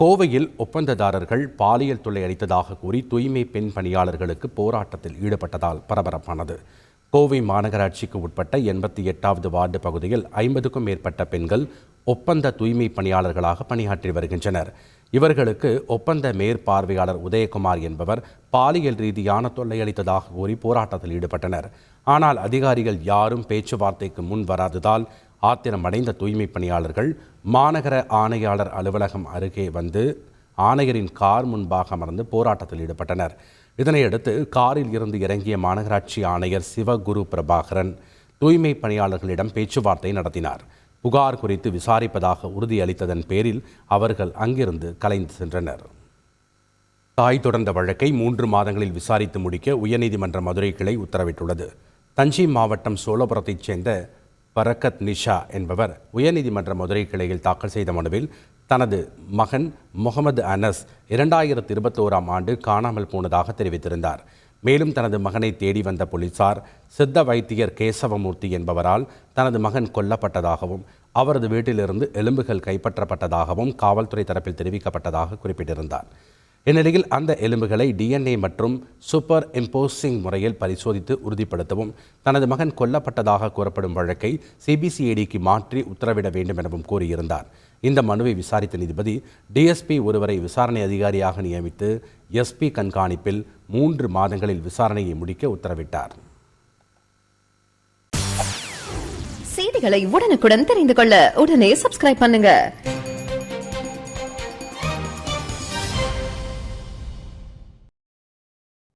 கோவையில் ஒப்பந்ததாரர்கள் பாலியல் தொல்லை அளித்ததாக கூறி தூய்மை பெண் பணியாளர்களுக்கு போராட்டத்தில் ஈடுபட்டதால் பரபரப்பானது. கோவை மாநகராட்சிக்கு உட்பட்ட 88வது வார்டு பகுதியில் 50க்கும் மேற்பட்ட பெண்கள் ஒப்பந்த தூய்மை பணியாளர்களாக பணியாற்றி வருகின்றனர். இவர்களுக்கு ஒப்பந்த மேற்பார்வையாளர் உதயகுமார் என்பவர் பாலியல் ரீதியான தொல்லை அளித்ததாக கூறி போராட்டத்தில் ஈடுபட்டனர். ஆனால் அதிகாரிகள் யாரும் பேச்சுவார்த்தைக்கு முன் வராததால் ஆத்திரமடைந்த தூய்மை பணியாளர்கள் மாநகர ஆணையாளர் அலுவலகம் அருகே வந்து ஆணையரின் கார் முன்பாக அமர்ந்து போராட்டத்தில் ஈடுபட்டனர். இதனையடுத்து காரில் இருந்து இறங்கிய மாநகராட்சி ஆணையர் சிவகுரு பிரபாகரன் தூய்மை பணியாளர்களிடம் பேச்சுவார்த்தை நடத்தினார். புகார் குறித்து விசாரிப்பதாக உறுதியளித்ததன் பேரில் அவர்கள் அங்கிருந்து கலைந்து சென்றனர். தாய் தொடர்ந்த வழக்கை 3 மாதங்களில் விசாரித்து முடிக்க உயர்நீதிமன்ற மதுரை கிளை உத்தரவிட்டுள்ளது. தஞ்சை மாவட்டம் சோழபுரத்தைச் சேர்ந்த பரக்கத் நிஷா என்பவர் உயர்நீதிமன்ற மதுரை கிளையில் தாக்கல் செய்த மனுவில் தனது மகன் முகமது அனஸ் 2021ஆம் ஆண்டு காணாமல் போனதாக தெரிவித்திருந்தார். மேலும் தனது மகனை தேடி வந்த போலீசார் சித்த வைத்தியர் கேசவமூர்த்தி என்பவரால் தனது மகன் கொல்லப்பட்டதாகவும் அவரது வீட்டிலிருந்து எலும்புகள் கைப்பற்றப்பட்டதாகவும் காவல்துறை தரப்பில் தெரிவிக்கப்பட்டதாக குறிப்பிட்டிருந்தார். இந்நிலையில் அந்த எலும்புகளை DNA மற்றும் சூப்பர் இம்போசிங் முறையில் பரிசோதித்து உறுதிப்படுத்தவும் தனது மகன் கொல்லப்பட்டதாக கூறப்படும் வழக்கை CBCIDக்கு மாற்றி உத்தரவிட வேண்டும் எனவும் கூறியிருந்தார். இந்த மனுவை விசாரித்த நீதிபதி DSP ஒருவரை விசாரணை அதிகாரியாக நியமித்து SP கண்காணிப்பில் 3 மாதங்களில் விசாரணையை முடிக்க உத்தரவிட்டார். செய்திகளை உடனுக்குடன் தெரிந்து கொள்ள உடனே சப்ஸ்கிரைப் பண்ணுங்க.